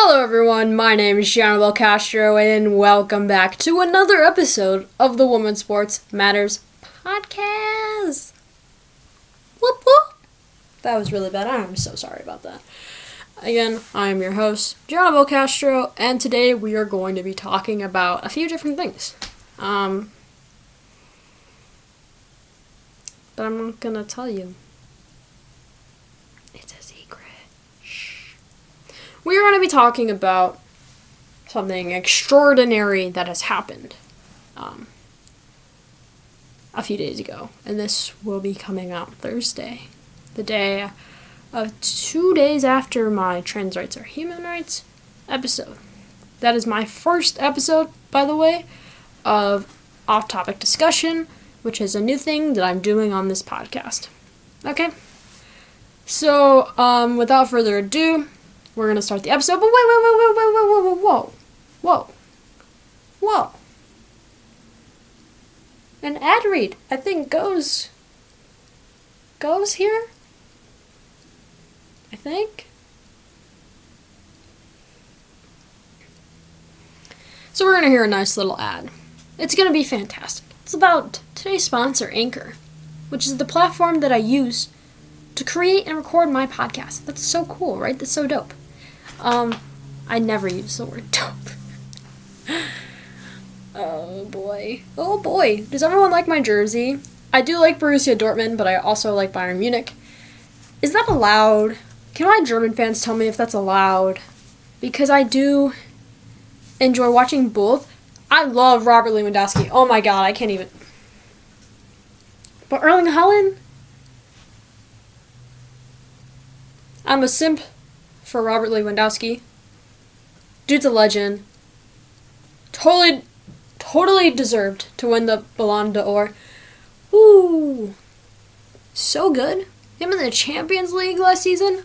Hello everyone, my name is Gianna Castro and welcome back to another episode of the Women's Sports Matters podcast. Whoop whoop. That was really bad. I'm so sorry about that. Again, I am your host, Gianna Castro, and today we are going to be talking about a few different things. But I'm not gonna tell you. It's a secret. Shh. We are going to be talking about something extraordinary that has happened a few days ago. And this will be coming out Thursday, the day of 2 days after my Trans Rights Are Human Rights episode. That is my first episode, by the way, of off-topic discussion, which is a new thing that I'm doing on this podcast. Okay? So, without further ado, we're going to start the episode. But whoa. An ad read, I think, goes here? I think. So we're going to hear a nice little ad. It's going to be fantastic. It's about today's sponsor, Anchor, which is the platform that I use to create and record my podcast. That's so cool, right? That's so dope. I never use the word dope. Oh boy. Does everyone like my jersey? I do like Borussia Dortmund, but I also like Bayern Munich. Is that allowed? Can my German fans tell me if that's allowed? Because I do enjoy watching both. I love Robert Lewandowski. Oh my god, I can't even. But Erling Haaland? I'm a simp for Robert Lewandowski. Dude's a legend. Totally deserved to win the Ballon d'Or. Ooh. So good. Him in the Champions League last season.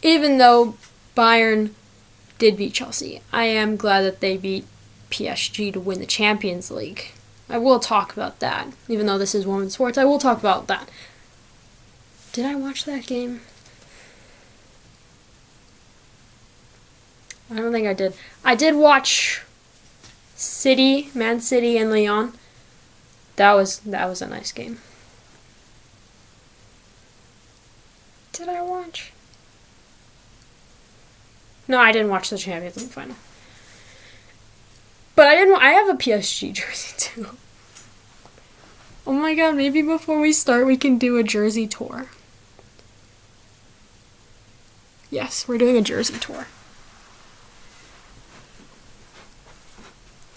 Even though Bayern did beat Chelsea, I am glad that they beat PSG to win the Champions League. I will talk about that. Even though this is women's sports, I will talk about that. Did I watch that game? I don't think I did. I did watch Man City and Lyon. That was a nice game. Did I watch? No, I didn't watch the Champions League final. But I have a PSG jersey too. Oh my god, maybe before we start we can do a jersey tour. Yes, we're doing a jersey tour.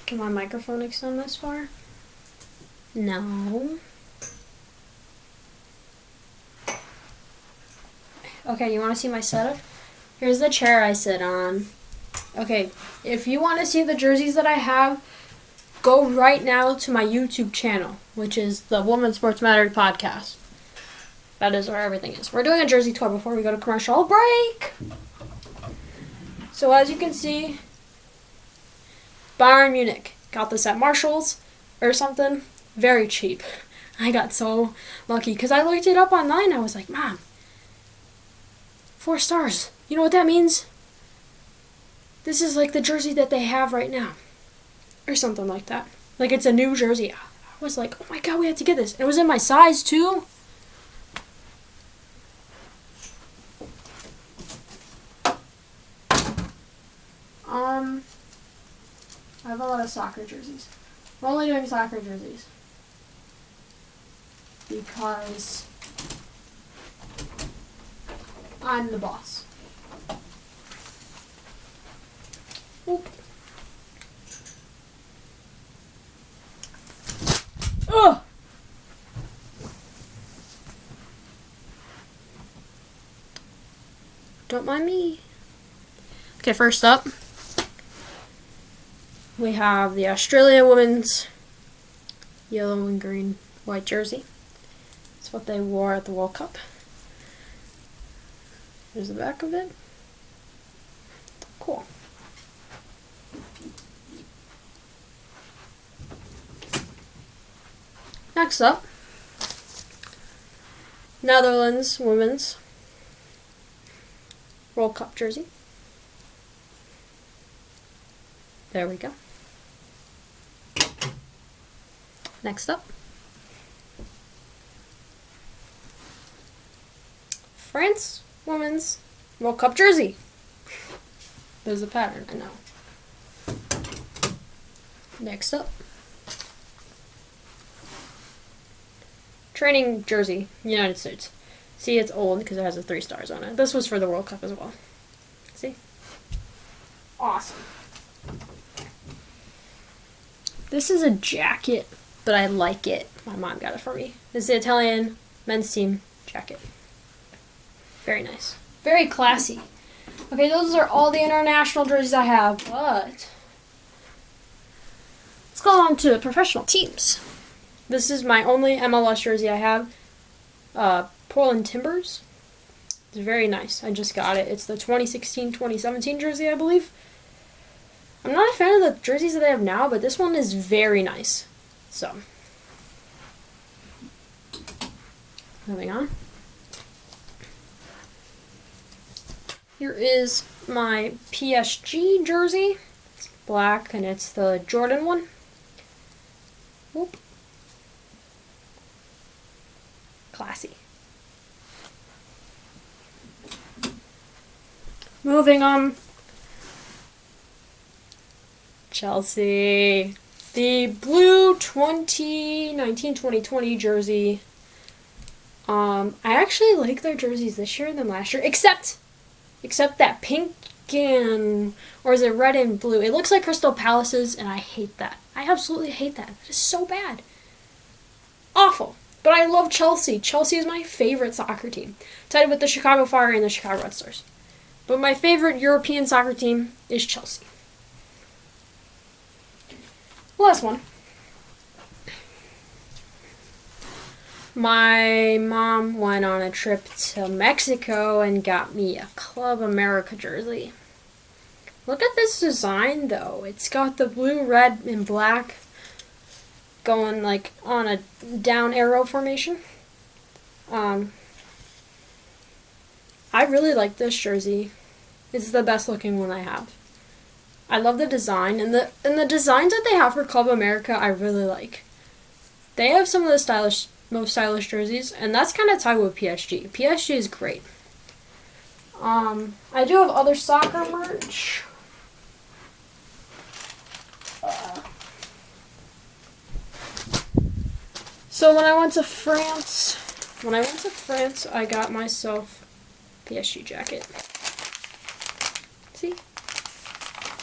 Can my microphone extend this far? No. Okay, you want to see my setup? Here's the chair I sit on. Okay, if you want to see the jerseys that I have, go right now to my YouTube channel, which is the Women's Sports Matters podcast. That is where everything is. We're doing a jersey tour before we go to commercial break. So as you can see, Bayern Munich. Got this at Marshall's or something. Very cheap. I got so lucky because I looked it up online. I was like, Mom, 4 stars. You know what that means? This is like the jersey that they have right now. Or something like that. Like it's a new jersey. I was like, oh my god, we have to get this. And it was in my size too. I have a lot of soccer jerseys. We're only doing soccer jerseys because I'm the boss. Oop. Ugh! Don't mind me. Okay, first up, we have the Australia women's yellow and green white jersey. That's what they wore at the World Cup. Here's the back of it. Cool. Next up, Netherlands women's World Cup jersey. There we go. Next up, France Women's World Cup jersey. There's a pattern, I know. Next up, training jersey, United States. See, it's old because it has the 3 stars on it. This was for the World Cup as well. See? Awesome. This is a jacket, but I like it. My mom got it for me. This is the Italian men's team jacket. Very nice. Very classy. Okay, those are all the international jerseys I have, but let's go on to professional teams. This is my only MLS jersey I have. Portland Timbers. It's very nice. I just got it. It's the 2016-2017 jersey, I believe. I'm not a fan of the jerseys that they have now, but this one is very nice. So, moving on. Here is my PSG jersey. It's black and it's the Jordan one. Whoop. Classy. Moving on. Chelsea. The blue 2019-2020 jersey. I actually like their jerseys this year than last year, except that pink and, or is it red and blue? It looks like Crystal Palace's, and I hate that. I absolutely hate that. That is so bad. Awful. But I love Chelsea. Chelsea is my favorite soccer team, tied with the Chicago Fire and the Chicago Red Stars. But my favorite European soccer team is Chelsea. Last one. My mom went on a trip to Mexico and got me a Club America jersey. Look at this design, though. It's got the blue, red, and black going like on a down arrow formation. I really like this jersey. It's the best looking one I have. I love the design, and the designs that they have for Club America I really like. They have some of the most stylish jerseys, and that's kind of tied with PSG. PSG is great. I do have other soccer merch. So when I went to France, I got myself a PSG jacket. See?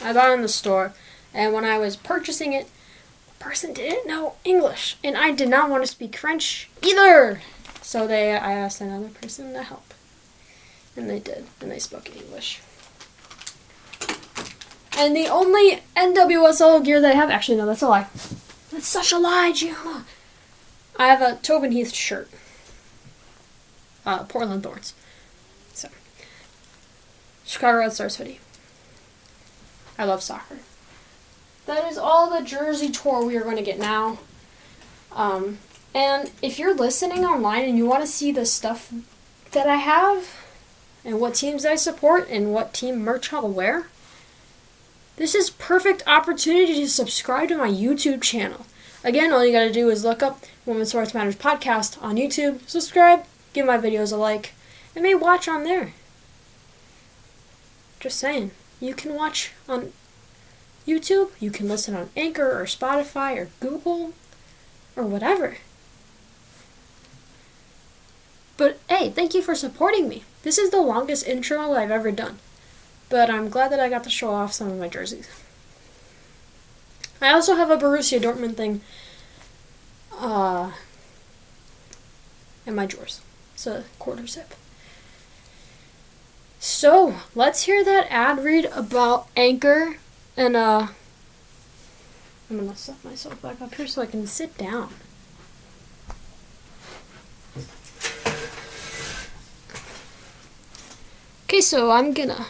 I bought it in the store, and when I was purchasing it, the person didn't know English, and I did not want to speak French either. So I asked another person to help, and they did, and they spoke English. And the only NWSL gear that I have, actually no, that's a lie. That's such a lie, Gianna. I have a Tobin Heath shirt. Portland Thorns. So, Chicago Red Stars hoodie. I love soccer. That is all the jersey tour we are going to get now. And if you're listening online and you want to see the stuff that I have and what teams I support and what team merch I'll wear, this is perfect opportunity to subscribe to my YouTube channel. Again, all you gotta do is look up Women's Sports Matters Podcast on YouTube, subscribe, give my videos a like, and maybe watch on there. Just saying. You can watch on YouTube, you can listen on Anchor or Spotify or Google or whatever. But hey, thank you for supporting me. This is the longest intro I've ever done. But I'm glad that I got to show off some of my jerseys. I also have a Borussia Dortmund thing in my drawers. It's a quarter zip. So, let's hear that ad read about Anchor, and I'm gonna set myself back up here so I can sit down. Okay, so I'm gonna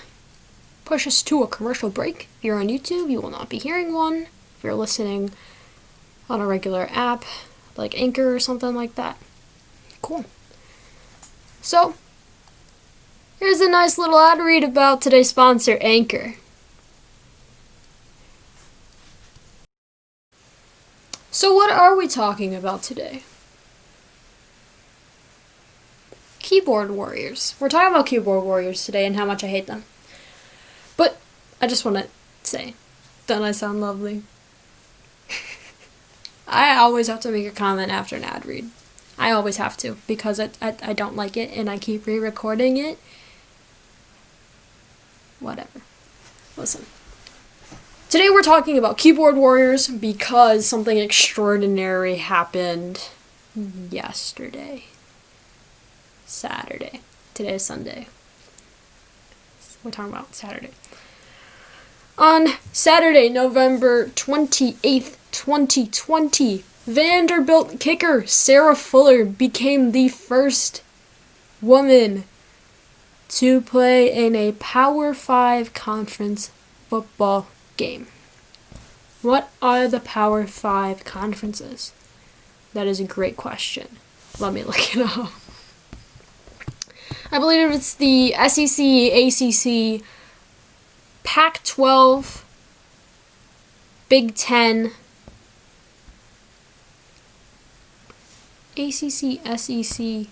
push us to a commercial break. If you're on YouTube, you will not be hearing one. If you're listening on a regular app, like Anchor or something like that. Cool. So, Here's a nice little ad read about today's sponsor, Anchor. So what are we talking about today? Keyboard warriors. We're talking about keyboard warriors today and how much I hate them. But I just want to say, don't I sound lovely? I always have to make a comment after an ad read. I always have to, because I don't like it and I keep re-recording it. Whatever. Listen. Today we're talking about keyboard warriors because something extraordinary happened yesterday. Saturday. Today is Sunday. We're talking about Saturday. On Saturday, November 28th, 2020, Vanderbilt kicker Sarah Fuller became the first woman to play in a Power 5 conference football game. What are the Power 5 conferences? That is a great question. Let me look it up. I believe it's the SEC, ACC, Pac-12, Big Ten, ACC, SEC,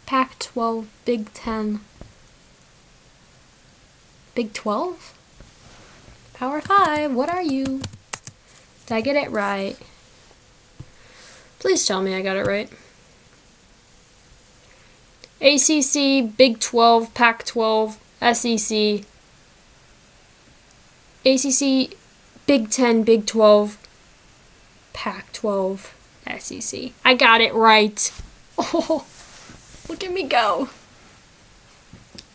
Pac-12, Big Ten, Big 12? Power 5, what are you? Did I get it right? Please tell me I got it right. ACC, Big 12, Pac-12, SEC, ACC, Big 10, Big 12, Pac-12, SEC. I got it right. Oh, look at me go.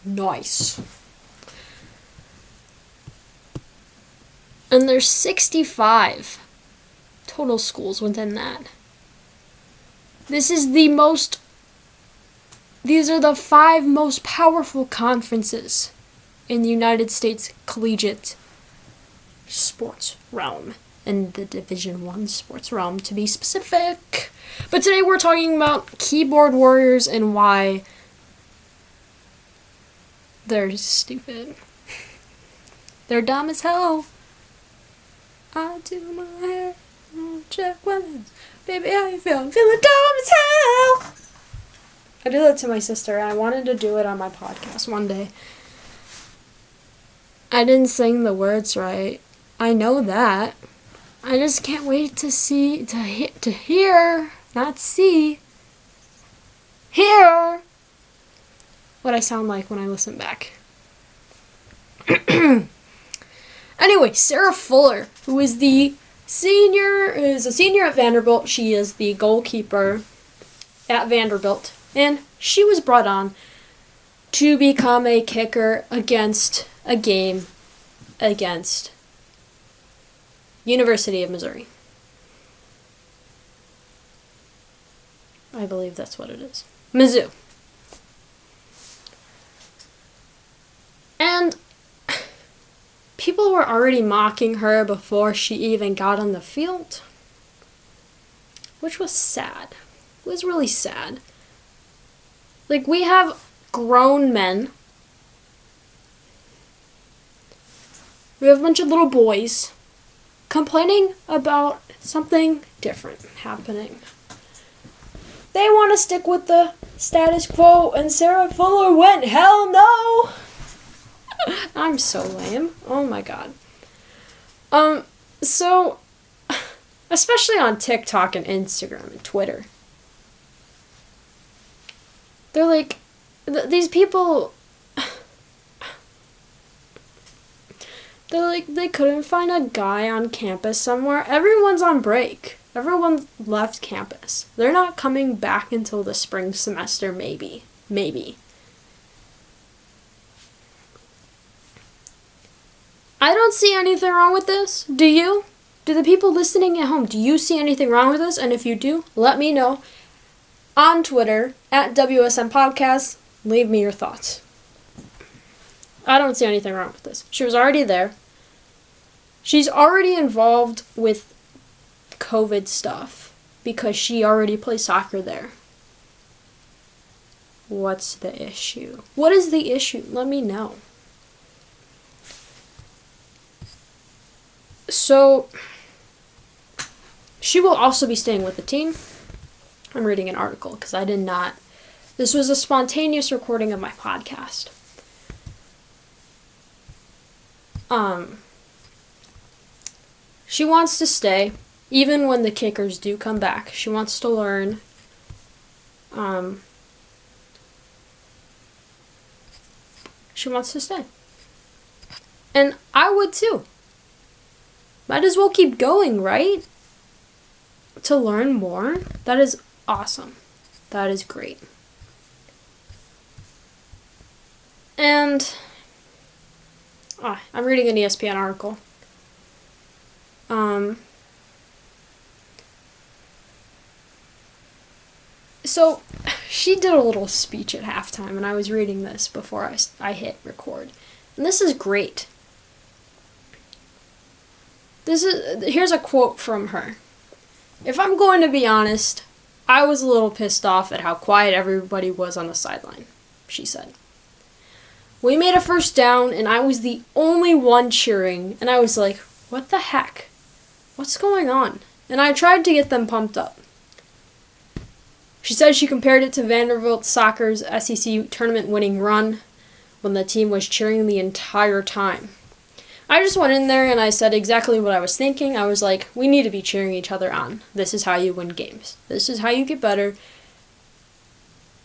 Nice. And there's 65 total schools within that. These are the 5 most powerful conferences in the United States collegiate sports realm, in the Division I sports realm to be specific. But today we're talking about keyboard warriors and why they're stupid. They're dumb as hell. I do my hair, check women's. Baby, how you feel? I'm feeling dumb as hell. I did that to my sister, and I wanted to do it on my podcast one day. I didn't sing the words right. I know that. I just can't wait to hear, not see, hear what I sound like when I listen back. Anyway, Sarah Fuller, who is a senior at Vanderbilt. She is the goalkeeper at Vanderbilt. And she was brought on to become a kicker against a game against University of Missouri. I believe that's what it is. Mizzou. And people were already mocking her before she even got on the field, which was sad. It was really sad. Like, we have grown men. We have a bunch of little boys complaining about something different happening. They want to stick with the status quo, and Sarah Fuller went, hell no! I'm so lame. Oh my god. So, especially on TikTok and Instagram and Twitter, they're like, these people, they're like, they couldn't find a guy on campus somewhere. Everyone's on break. Everyone left campus. They're not coming back until the spring semester, maybe. I don't see anything wrong with this. Do you? Do the people listening at home, do you see anything wrong with this? And if you do, let me know on Twitter at WSM Podcast. Leave me your thoughts. I don't see anything wrong with this. She was already there. She's already involved with COVID stuff because she already plays soccer there. What's the issue? What is the issue? Let me know. So, she will also be staying with the team. I'm reading an article because I did not. This was a spontaneous recording of my podcast. She wants to stay, even when the kickers do come back. She wants to learn. She wants to stay. And I would too. Might as well keep going, right? To learn more. That is awesome. That is great. And I'm reading an ESPN article. So she did a little speech at halftime, and I was reading this before I hit record. And this is great. Here's a quote from her. If I'm going to be honest, I was a little pissed off at how quiet everybody was on the sideline, she said. We made a first down, and I was the only one cheering, and I was like, what the heck? What's going on? And I tried to get them pumped up. She said she compared it to Vanderbilt soccer's SEC tournament winning run when the team was cheering the entire time. I just went in there and I said exactly what I was thinking. I was like, we need to be cheering each other on. This is how you win games. This is how you get better.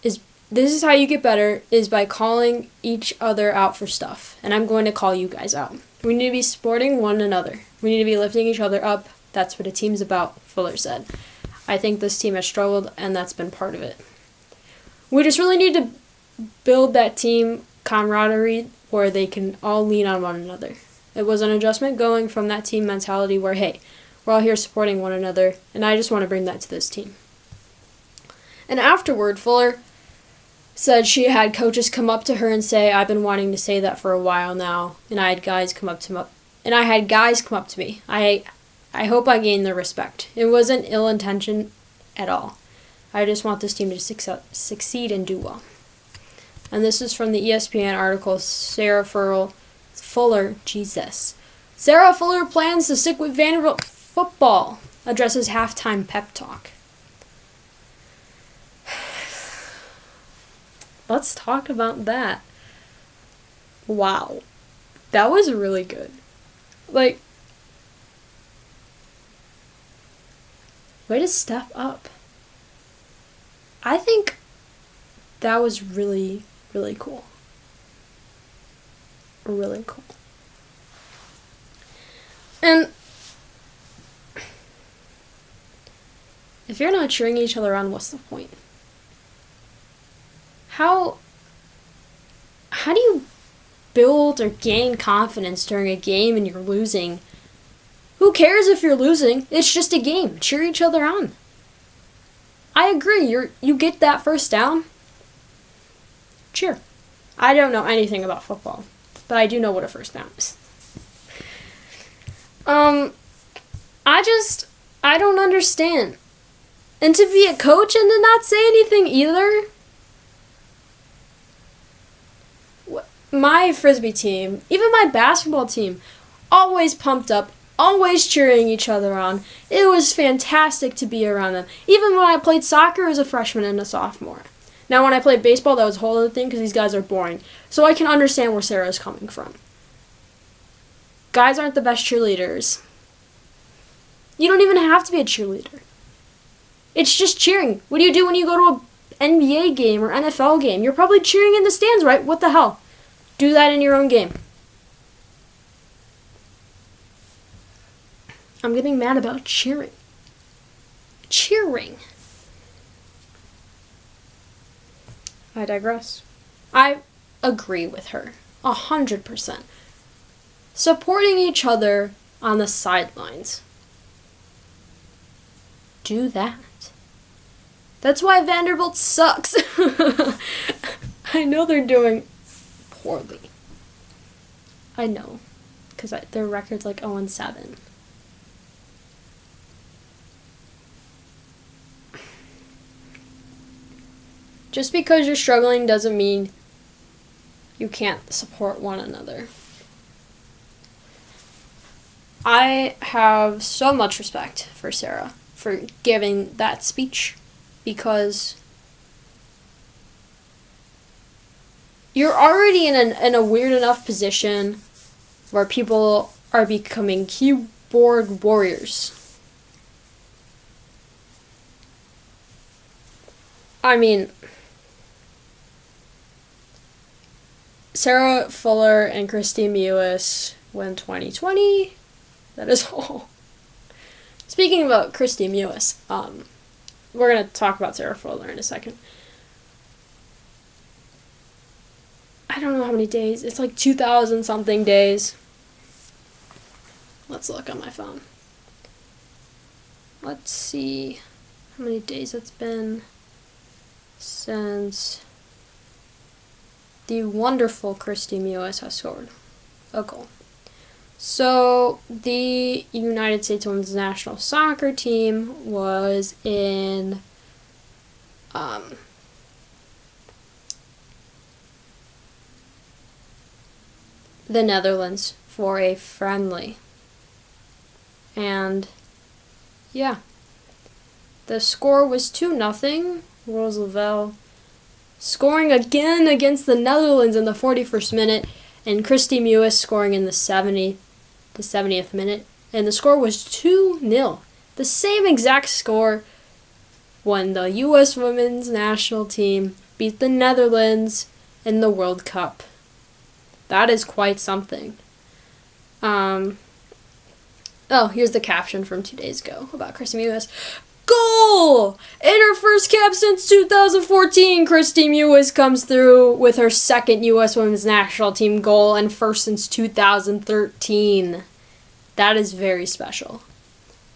This is how you get better is by calling each other out for stuff. And I'm going to call you guys out. We need to be supporting one another. We need to be lifting each other up. That's what a team's about, Fuller said. I think this team has struggled, and that's been part of it. We just really need to build that team camaraderie where they can all lean on one another. It was an adjustment going from that team mentality where, hey, we're all here supporting one another, and I just want to bring that to this team. And afterward, Fuller said she had coaches come up to her and say, I've been wanting to say that for a while now, and I had guys come up to me. I hope I gained their respect. It wasn't ill intention at all. I just want this team to succeed and do well. And this is from the ESPN article, Sarah Fuller plans to stick with Vanderbilt football, addresses halftime pep talk. Let's talk about that. Wow. That was really good. Way to step up. I think that was really, really cool. Really cool. And if you're not cheering each other on, what's the point? How do you build or gain confidence during a game and you're losing? Who cares if you're losing? It's just a game. Cheer each other on. I agree. You get that first down. Cheer. I don't know anything about football, but I do know what a first down is. I don't understand. And to be a coach and to not say anything either. My Frisbee team, even my basketball team, always pumped up, always cheering each other on. It was fantastic to be around them. Even when I played soccer as a freshman and a sophomore. Now, when I played baseball, that was a whole other thing because these guys are boring. So I can understand where Sarah's coming from. Guys aren't the best cheerleaders. You don't even have to be a cheerleader. It's just cheering. What do you do when you go to an NBA game or NFL game? You're probably cheering in the stands, right? What the hell? Do that in your own game. I'm getting mad about cheering. Cheering. I digress. I agree with her. 100%. Supporting each other on the sidelines. Do that. That's why Vanderbilt sucks. I know they're doing poorly. I know. Because their record's like 0-7. Just because you're struggling doesn't mean you can't support one another. I have so much respect for Sarah for giving that speech because you're already in a weird enough position where people are becoming keyboard warriors. I mean, Sarah Fuller and Christy Mewis win 2020. That is all. Speaking about Christy Mewis, we're going to talk about Sarah Fuller in a second. I don't know how many days. It's like 2,000 something days. Let's look on my phone. Let's see how many days it's been since the wonderful Christy Mewis has scored a goal. So, the United States Women's National Soccer team was in the Netherlands for a friendly. And, yeah. The score was 2-0. Rose Lavelle scoring again against the Netherlands in the 41st minute, and Christy Mewis scoring in the 70th minute, and the score was 2-0. The same exact score when the U.S. Women's National Team beat the Netherlands in the World Cup. That is quite something. Here's the caption from 2 days ago about Christy Mewis. Goal! In her first cap since 2014, Christy Mewis comes through with her second U.S. Women's National Team goal and first since 2013. That is very special.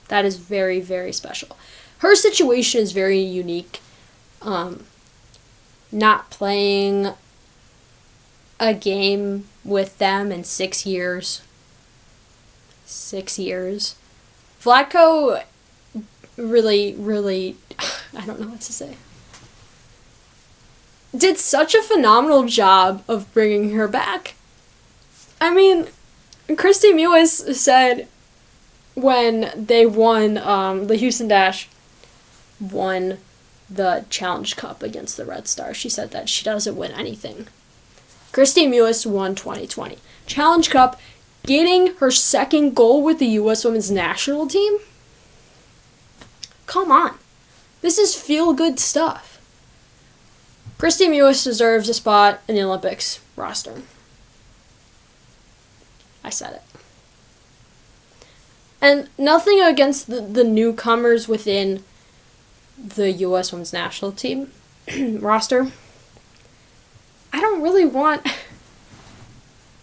That is very, very special. Her situation is very unique. Not playing a game with them in 6 years. 6 years. Vlatko really, I don't know what to say, did such a phenomenal job of bringing her back. I mean, Christy Mewis said when they won, the Houston Dash won the Challenge Cup against the Red Stars, she said that she doesn't win anything. Christy Mewis won 2020 Challenge Cup, getting her second goal with the U.S. Women's National Team. Come on. This is feel-good stuff. Christy Mewis deserves a spot in the Olympics roster. I said it. And nothing against the newcomers within the U.S. Women's National Team roster. I don't really want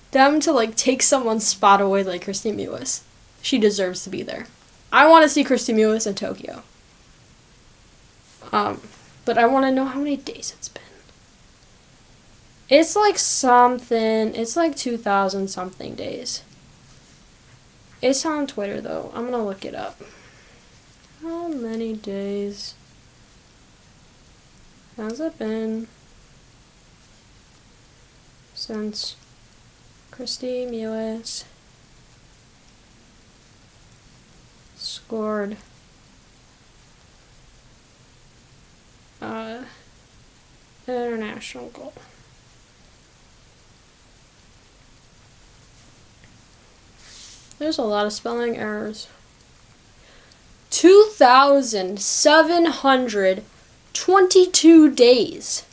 them to, take someone's spot away like Christy Mewis. She deserves to be there. I want to see Christy Mewis in Tokyo. But I want to know how many days it's been. It's like 2,000 something days. It's on Twitter, though. I'm going to look it up. How many days has it been since Christy Mewis scored international goal? There's a lot of spelling errors. 2,722 days.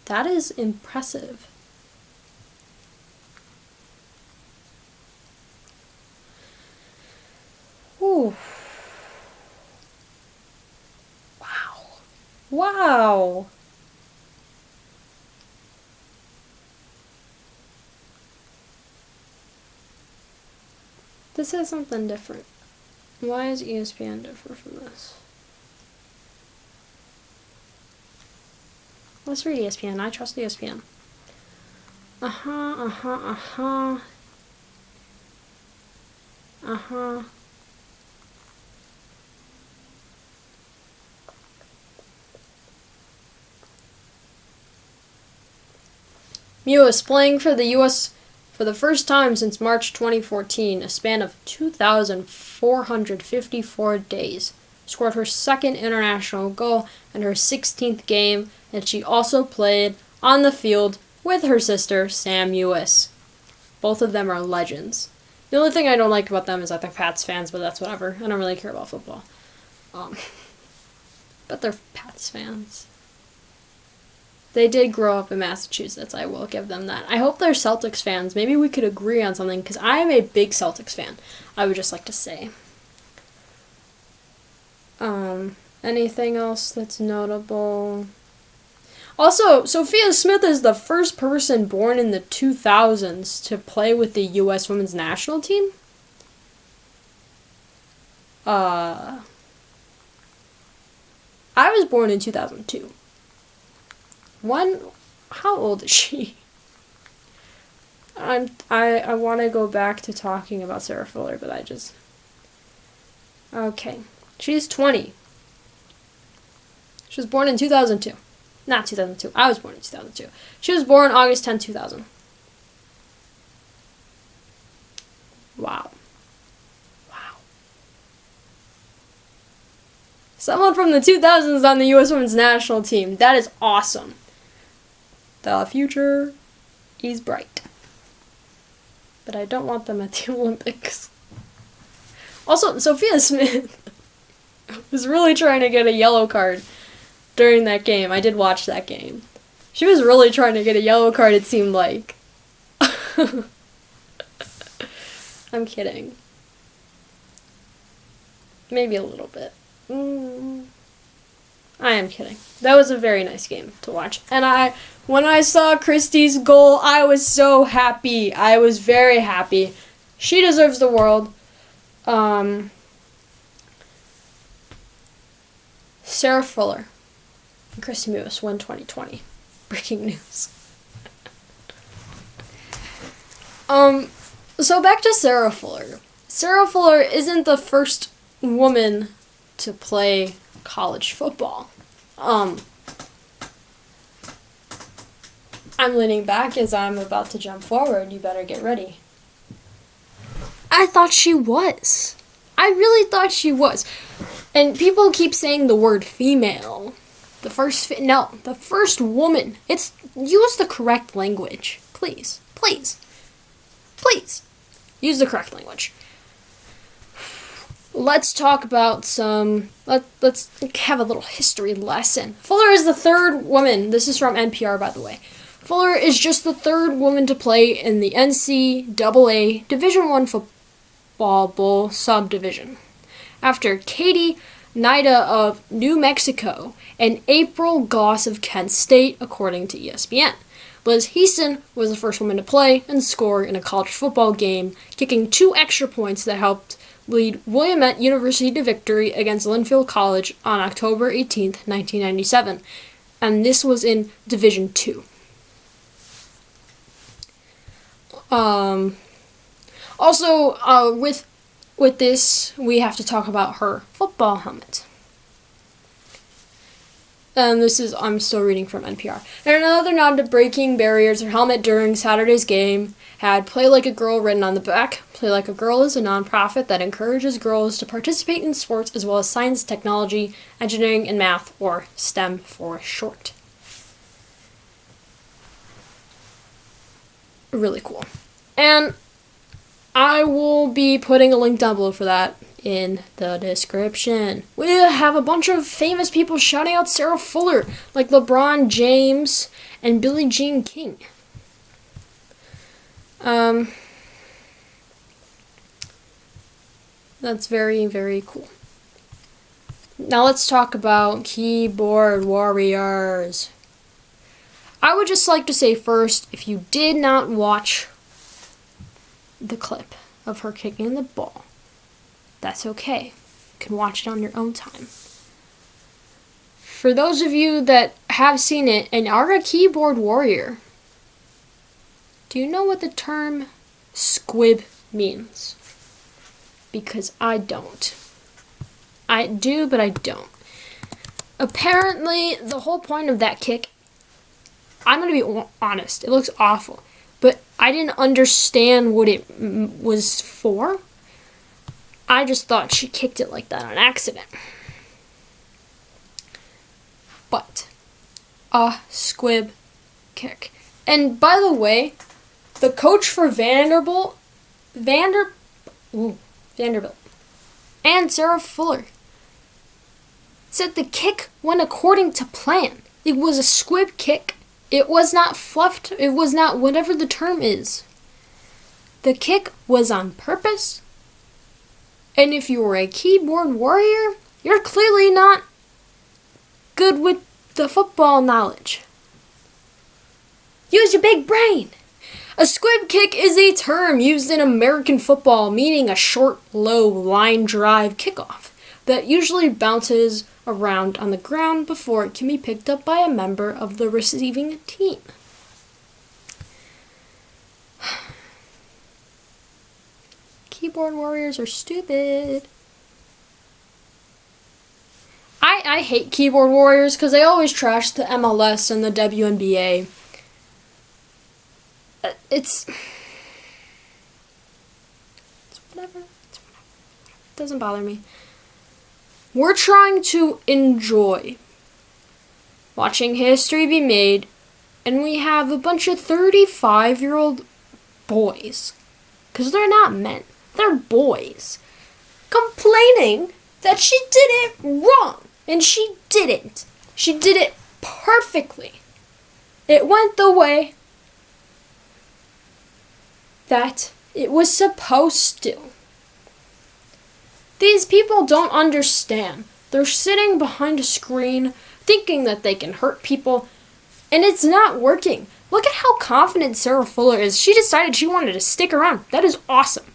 That is impressive. Ooh. Wow. This is something different. Why is ESPN different from this? Let's read ESPN. I trust ESPN. Mewis playing for the U.S. for the first time since March 2014, a span of 2,454 days. Scored her second international goal in her 16th game, and she also played on the field with her sister, Sam Mewis. Both of them are legends. The only thing I don't like about them is that they're Pats fans, but that's whatever. I don't really care about football. But they're Pats fans. They did grow up in Massachusetts, I will give them that. I hope they're Celtics fans. Maybe we could agree on something, because I am a big Celtics fan, I would just like to say. Anything else that's notable? Also, Sophia Smith is the first person born in the 2000s to play with the U.S. women's national team. I was born in 2002. How old is she? I want to go back to talking about Sarah Fuller, but okay. She's 20. She was born in 2002. Not 2002. I was born in 2002. She was born August 10, 2000. Wow. Someone from the 2000s on the U.S. women's national team. That is awesome. The future is bright. But I don't want them at the Olympics. Also, Sophia Smith was really trying to get a yellow card during that game. I did watch that game. She was really trying to get a yellow card, it seemed like. I'm kidding. Maybe a little bit. I am kidding. That was a very nice game to watch. And when I saw Christie's goal, I was so happy. I was very happy. She deserves the world. Sarah Fuller and Christy Mewis won 2020. Breaking news. So back to Sarah Fuller. Sarah Fuller isn't the first woman to play college football. I'm leaning back as I'm about to jump forward. You better get ready. I thought she was. I really thought she was. And people keep saying the word female. The first woman. Use the correct language. Please. Use the correct language. Let's talk about let's have a little history lesson. Fuller is the third woman. This is from NPR, by the way. Fuller is just the third woman to play in the NCAA Division I Football Bowl subdivision, after Katie Nida of New Mexico and April Goss of Kent State, according to ESPN. Liz Heaston was the first woman to play and score in a college football game, kicking 2 extra points that helped lead Willamette University to victory against Linfield College on October 18, 1997. And this was in Division II. Also, with this, we have to talk about her football helmet. And I'm still reading from NPR. And another nod to breaking barriers, her helmet during Saturday's game had "Play Like a Girl" written on the back. Play Like a Girl is a nonprofit that encourages girls to participate in sports as well as science, technology, engineering, and math, or STEM for short. Really cool. And I will be putting a link down below for that in the description. We have a bunch of famous people shouting out Sarah Fuller, like LeBron James and Billie Jean King. That's very, very cool. Now let's talk about keyboard warriors. I would just like to say first, if you did not watch the clip of her kicking the ball, that's okay. You can watch it on your own time. For those of you that have seen it and are a keyboard warrior, do you know what the term squib means? Because I don't. I do, but I don't. Apparently, the whole point of that kick I'm going to be honest. It looks awful. But I didn't understand what it was for. I just thought she kicked it like that on accident. But a squib kick. And by the way, the coach for Vanderbilt and Sarah Fuller said the kick went according to plan. It was a squib kick. It was not fluffed. It was not whatever the term is. The kick was on purpose. And if you were a keyboard warrior, you're clearly not good with the football knowledge. Use your big brain. A squib kick is a term used in American football meaning a short, low line drive kickoff that usually bounces around on the ground before it can be picked up by a member of the receiving team. Keyboard warriors are stupid. I hate keyboard warriors because they always trash the MLS and the WNBA. It's whatever. It doesn't bother me. We're trying to enjoy watching history be made, and we have a bunch of 35-year-old boys, because they're not men, they're boys, complaining that she did it wrong, and she didn't. She did it perfectly. It went the way that it was supposed to. These people don't understand. They're sitting behind a screen thinking that they can hurt people, and it's not working. Look at how confident Sarah Fuller is. She decided she wanted to stick around. That is awesome.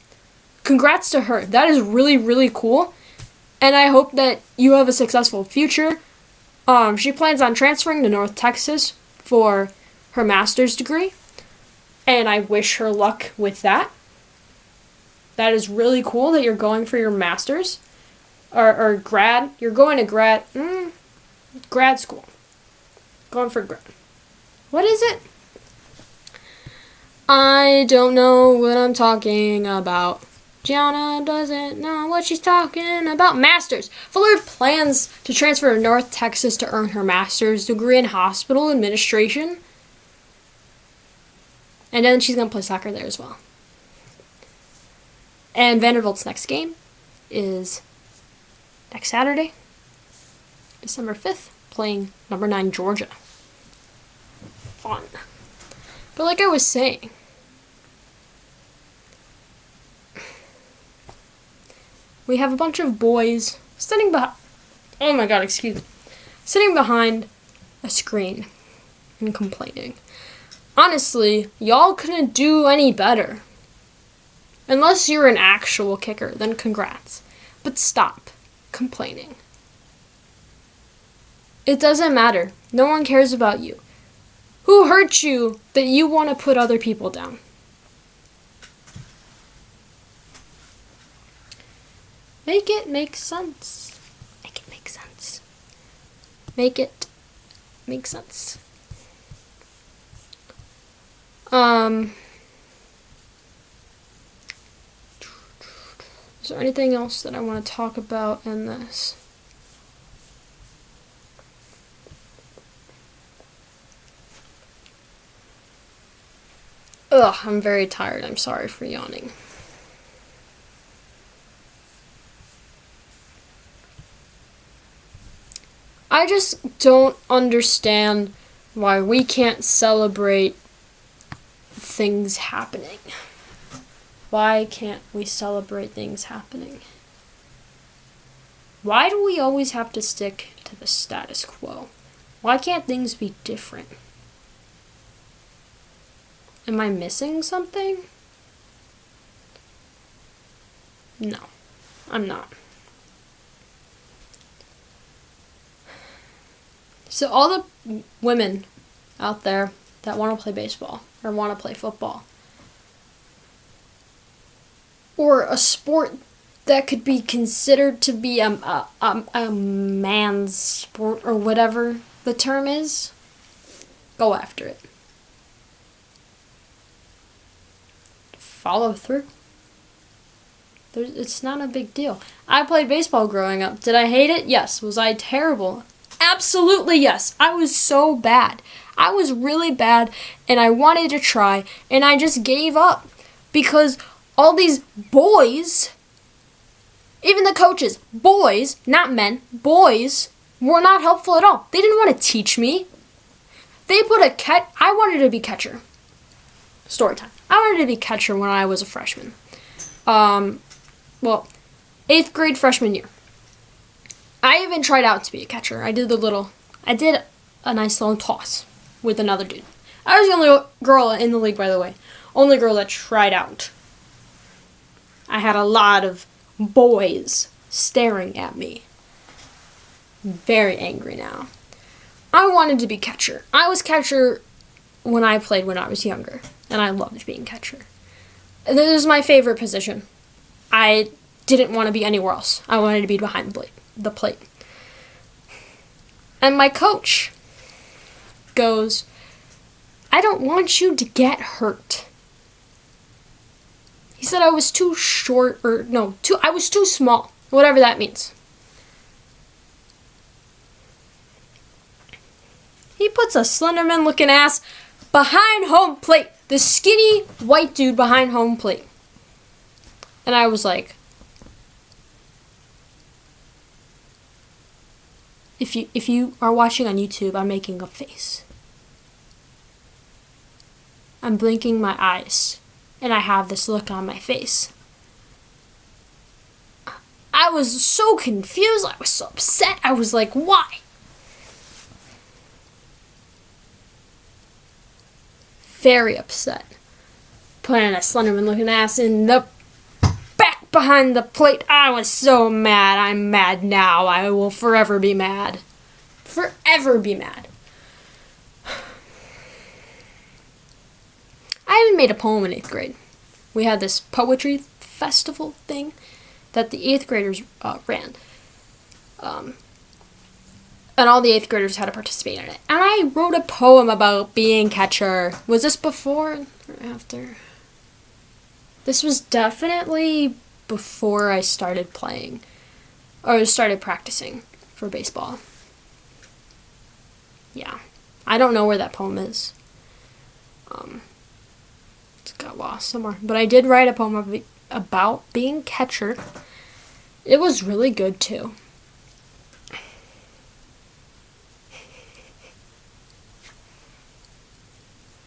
Congrats to her. That is really, really cool, and I hope that you have a successful future. She plans on transferring to North Texas for her master's degree, and I wish her luck with that. That is really cool that you're going for your master's or grad. You're going to grad school. Going for grad. What is it? I don't know what I'm talking about. Gianna doesn't know what she's talking about. Master's. Fuller plans to transfer to North Texas to earn her master's degree in hospital administration. And then she's going to play soccer there as well. And Vanderbilt's next game is next Saturday, December 5th, playing number 9 Georgia. Fun. But like I was saying, we have a bunch of boys sitting behind a screen and complaining. Honestly, y'all couldn't do any better. Unless you're an actual kicker, then congrats. But stop complaining. It doesn't matter. No one cares about you. Who hurt you that you want to put other people down? Make it make sense. Make it make sense. Make it make sense. Is there anything else that I want to talk about in this? I'm very tired. I'm sorry for yawning. I just don't understand why we can't celebrate things happening. Why can't we celebrate things happening? Why do we always have to stick to the status quo? Why can't things be different? Am I missing something? No, I'm not. So all the women out there that want to play baseball or want to play football, or a sport that could be considered to be a man's sport, or whatever the term is, Go after it. Follow through. It's not a big deal. I played baseball growing up. Did I hate it? Yes. Was I terrible? Absolutely yes. I was so bad. I was really bad, and I wanted to try, and I just gave up because all these boys, even the coaches, boys, not men, boys, were not helpful at all. They didn't want to teach me. They put I wanted to be catcher. Story time. I wanted to be catcher when I was a freshman. 8th grade freshman year. I even tried out to be a catcher. I did a nice little toss with another dude. I was the only girl in the league, by the way. Only girl that tried out. I had a lot of boys staring at me. Very angry now. I wanted to be catcher. I was catcher when I played when I was younger, and I loved being catcher. And this was my favorite position. I didn't want to be anywhere else. I wanted to be behind the plate. And my coach goes, I don't want you to get hurt. He said I was too short, I was too small, whatever that means. He puts a Slenderman looking ass behind home plate. The skinny white dude behind home plate. And I was like, if you are watching on YouTube, I'm making a face. I'm blinking my eyes, and I have this look on my face. I was so confused. I was so upset. I was like, why? Very upset. Putting a Slenderman looking ass in the back behind the plate. I was so mad. I'm mad now. I will forever be mad. Forever be mad. I even made a poem in 8th grade. We had this poetry festival thing that the 8th graders ran. And all the 8th graders had to participate in it. And I wrote a poem about being catcher. Was this before or after? This was definitely before I started playing. Or started practicing for baseball. Yeah. I don't know where that poem is. It got lost somewhere. But I did write a poem about being catcher. It was really good too.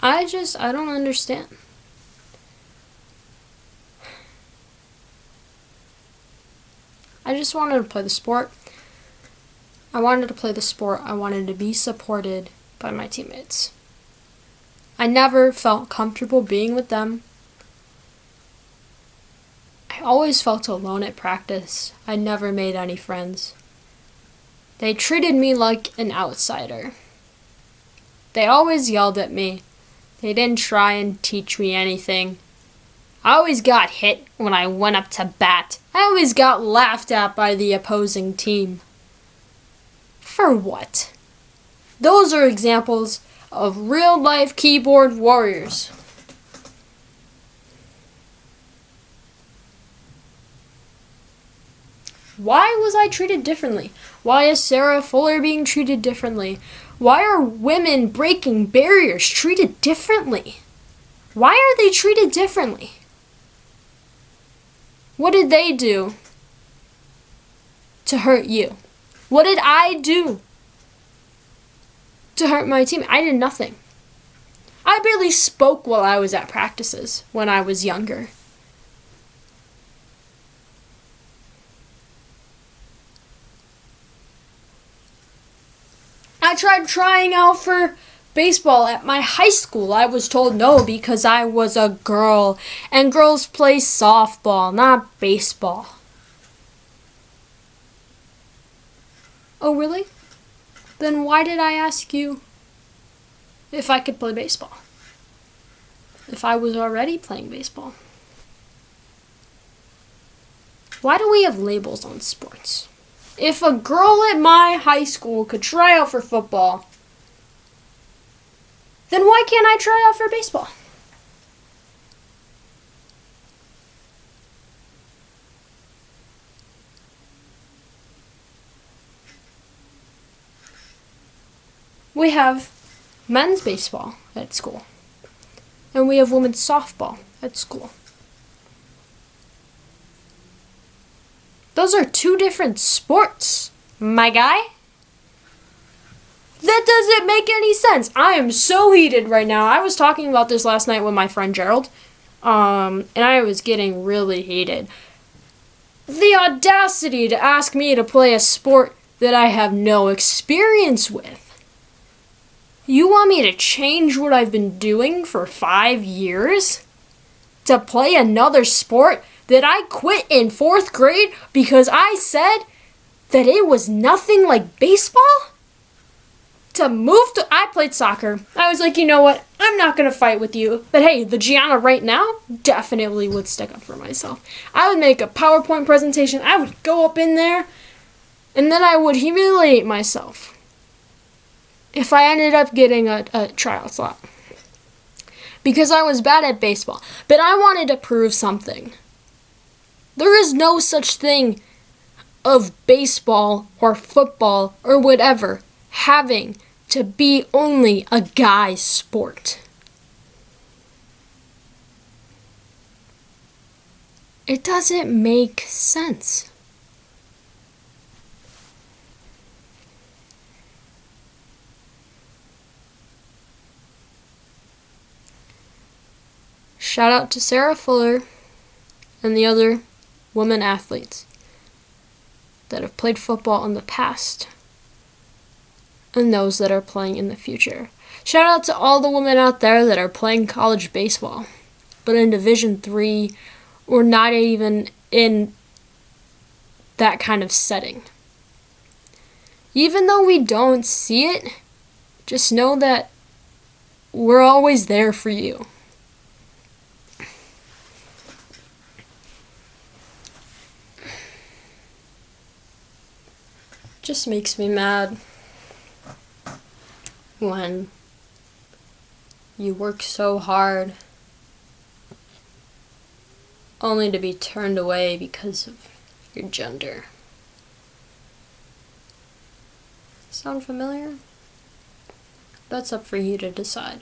I don't understand. I just wanted to play the sport. I wanted to play the sport. I wanted to be supported by my teammates. I never felt comfortable being with them. I always felt alone at practice. I never made any friends. They treated me like an outsider. They always yelled at me. They didn't try and teach me anything. I always got hit when I went up to bat. I always got laughed at by the opposing team. For what? Those are examples of real-life keyboard warriors. Why was I treated differently? Why is Sarah Fuller being treated differently? Why are women breaking barriers treated differently? Why are they treated differently? What did they do to hurt you? What did I do to hurt my team? I did nothing. I barely spoke while I was at practices when I was younger. I tried trying out for baseball at my high school. I was told no because I was a girl, and girls play softball, not baseball. Oh, really? Then why did I ask you if I could play baseball? If I was already playing baseball? Why do we have labels on sports? If a girl at my high school could try out for football, then why can't I try out for baseball? We have men's baseball at school, and we have women's softball at school. Those are two different sports, my guy. That doesn't make any sense. I am so heated right now. I was talking about this last night with my friend Gerald, and I was getting really heated. The audacity to ask me to play a sport that I have no experience with. You want me to change what I've been doing for 5 years? To play another sport that I quit in 4th grade because I said that it was nothing like baseball? I played soccer. I was like, you know what? I'm not going to fight with you. But hey, the Gianna right now definitely would stick up for myself. I would make a PowerPoint presentation. I would go up in there, and then I would humiliate myself if I ended up getting a tryout slot. Because I was bad at baseball. But I wanted to prove something. There is no such thing of baseball or football or whatever having to be only a guy's sport. It doesn't make sense. Shout out to Sarah Fuller and the other women athletes that have played football in the past and those that are playing in the future. Shout out to all the women out there that are playing college baseball, but in Division III or not even in that kind of setting. Even though we don't see it, just know that we're always there for you. Just makes me mad when you work so hard only to be turned away because of your gender. Sound familiar? That's up for you to decide.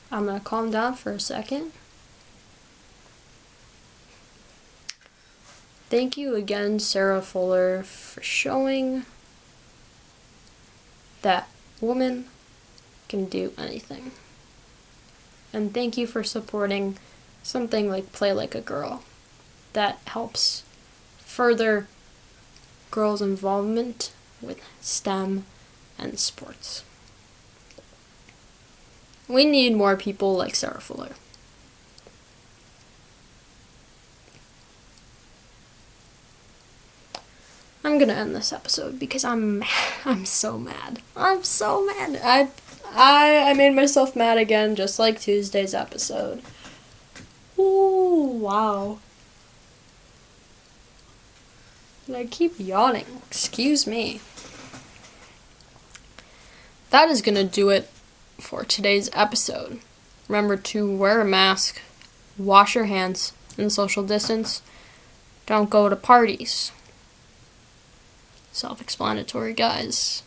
I'm going to calm down for a second. Thank you again, Sarah Fuller, for showing that women can do anything. And thank you for supporting something like Play Like a Girl that helps further girls' involvement with STEM and sports. We need more people like Sarah Fuller. I'm gonna end this episode because I'm so mad. I'm so mad. I made myself mad again, just like Tuesday's episode. Ooh, wow. And I keep yawning. Excuse me. That is gonna do it for today's episode. Remember to wear a mask, wash your hands, and social distance. Don't go to parties. Self-explanatory, guys.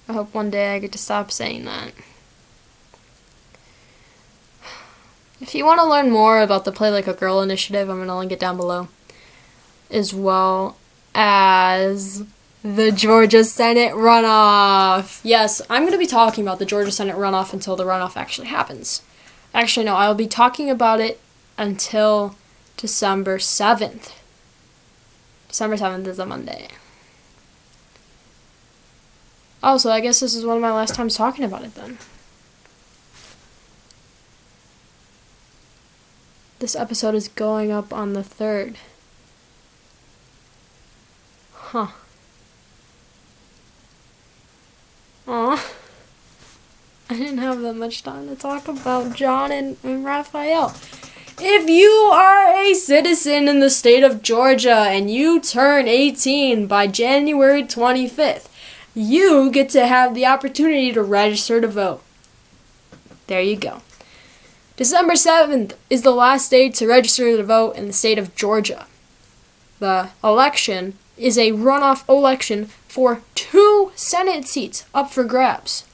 I hope one day I get to stop saying that. If you want to learn more about the Play Like a Girl initiative, I'm going to link it down below. As well as the Georgia Senate runoff. Yes, I'm going to be talking about the Georgia Senate runoff until the runoff actually happens. Actually, no, I'll be talking about it until December 7th. December 7th is a Monday. Oh, so I guess this is one of my last times talking about it then. This episode is going up on the 3rd. Huh. Aw. I didn't have that much time to talk about John and Raphael. If you are a citizen in the state of Georgia and you turn 18 by January 25th, you get to have the opportunity to register to vote. There you go. December 7th is the last day to register to vote in the state of Georgia. The election is a runoff election for 2 Senate seats up for grabs.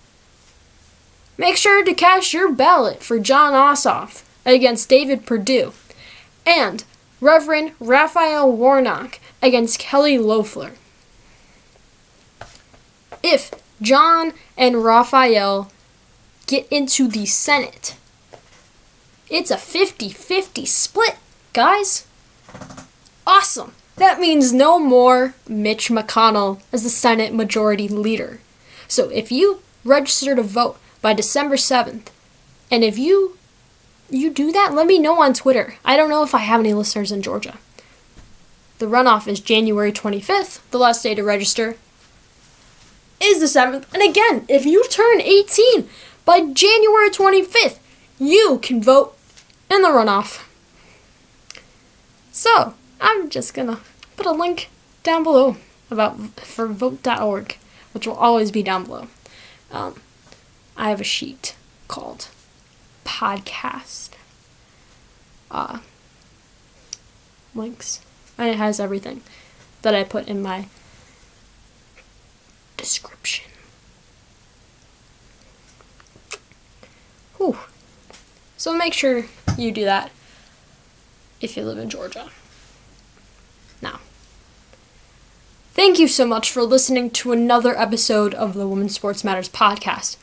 Make sure to cast your ballot for Jon Ossoff against David Perdue and Reverend Raphael Warnock against Kelly Loeffler. If John and Raphael get into the Senate, it's a 50-50 split, guys. Awesome. That means no more Mitch McConnell as the Senate Majority Leader. So if you register to vote by December 7th, and if you do that, let me know on Twitter. I don't know if I have any listeners in Georgia. The runoff is January 25th. The last day to register is the 7th. And again, if you turn 18 by January 25th, you can vote in the runoff. So, I'm just going to put a link down below for vote.org, which will always be down below. I have a sheet called podcast links, and it has everything that I put in my description. Whew. So make sure you do that if you live in Georgia. Now, thank you so much for listening to another episode of the Women's Sports Matters podcast.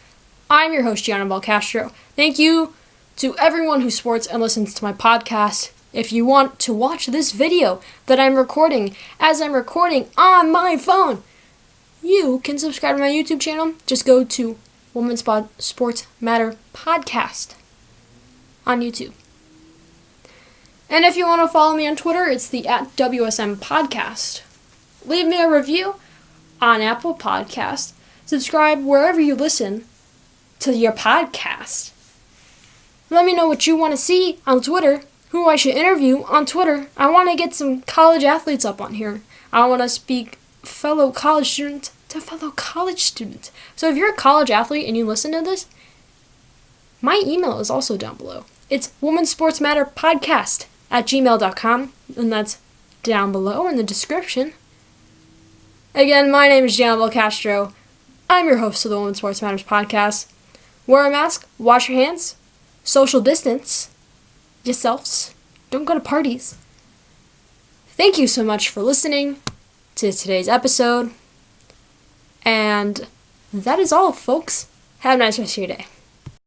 I'm your host, Gianna Belcastro. Thank you to everyone who supports and listens to my podcast. If you want to watch this video that I'm recording as I'm recording on my phone, you can subscribe to my YouTube channel. Just go to Women's Sports Matter Podcast on YouTube. And if you want to follow me on Twitter, it's the @WSM Podcast. Leave me a review on Apple Podcasts. Subscribe wherever you listen to your podcast. Let me know what you want to see on Twitter, who I should interview on Twitter. I want to get some college athletes up on here. I want to speak fellow college student to fellow college student. So if you're a college athlete and you listen to this, my email is also down below. It's womensportsmatterpodcast@gmail.com, and that's down below in the description. Again, my name is Gianna Belcastro. I'm your host of the Women's Sports Matters podcast. Wear a mask, wash your hands, social distance yourselves, don't go to parties. Thank you so much for listening to today's episode. And that is all, folks. Have a nice rest of your day.